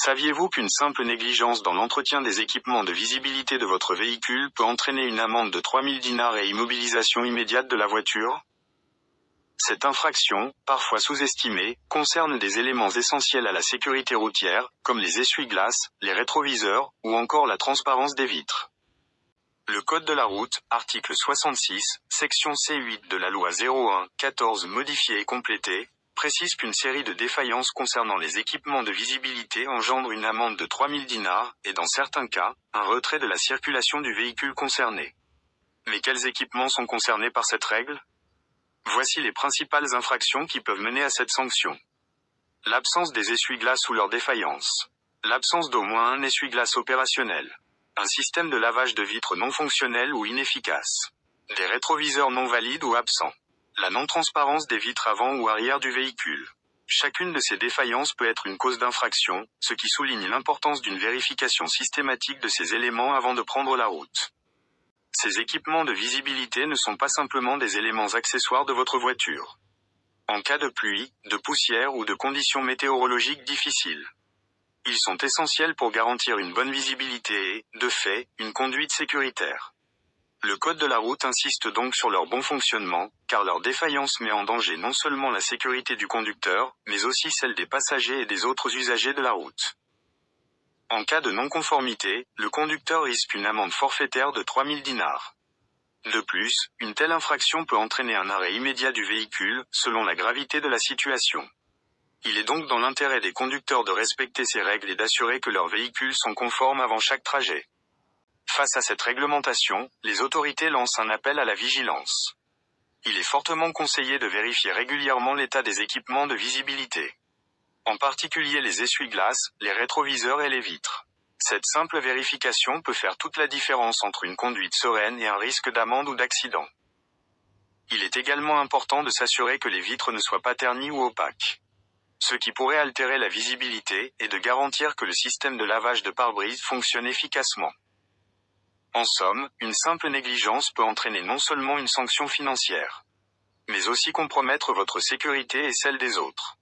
Saviez-vous qu'une simple négligence dans l'entretien des équipements de visibilité de votre véhicule peut entraîner une amende de 3000 dinars et immobilisation immédiate de la voiture? Cette infraction, parfois sous-estimée, concerne des éléments essentiels à la sécurité routière, comme les essuie-glaces, les rétroviseurs, ou encore la transparence des vitres. Le Code de la route, article 66, section C8 de la loi 01-14 modifiée et complétée, précise qu'une série de défaillances concernant les équipements de visibilité engendre une amende de 3000 dinars, et dans certains cas, un retrait de la circulation du véhicule concerné. Mais quels équipements sont concernés par cette règle? Voici les principales infractions qui peuvent mener à cette sanction. L'absence des essuie-glaces ou leur défaillance. L'absence d'au moins un essuie-glace opérationnel. Un système de lavage de vitres non fonctionnel ou inefficace. Des rétroviseurs non valides ou absents. La non-transparence des vitres avant ou arrière du véhicule. Chacune de ces défaillances peut être une cause d'infraction, ce qui souligne l'importance d'une vérification systématique de ces éléments avant de prendre la route. Ces équipements de visibilité ne sont pas simplement des éléments accessoires de votre voiture. En cas de pluie, de poussière ou de conditions météorologiques difficiles, ils sont essentiels pour garantir une bonne visibilité et, de fait, une conduite sécuritaire. Le Code de la route insiste donc sur leur bon fonctionnement, car leur défaillance met en danger non seulement la sécurité du conducteur, mais aussi celle des passagers et des autres usagers de la route. En cas de non-conformité, le conducteur risque une amende forfaitaire de 3000 dinars. De plus, une telle infraction peut entraîner un arrêt immédiat du véhicule, selon la gravité de la situation. Il est donc dans l'intérêt des conducteurs de respecter ces règles et d'assurer que leurs véhicules sont conformes avant chaque trajet. Face à cette réglementation, les autorités lancent un appel à la vigilance. Il est fortement conseillé de vérifier régulièrement l'état des équipements de visibilité. En particulier les essuie-glaces, les rétroviseurs et les vitres. Cette simple vérification peut faire toute la différence entre une conduite sereine et un risque d'amende ou d'accident. Il est également important de s'assurer que les vitres ne soient pas ternies ou opaques, ce qui pourrait altérer la visibilité, et de garantir que le système de lavage de pare-brise fonctionne efficacement. En somme, une simple négligence peut entraîner non seulement une sanction financière, mais aussi compromettre votre sécurité et celle des autres.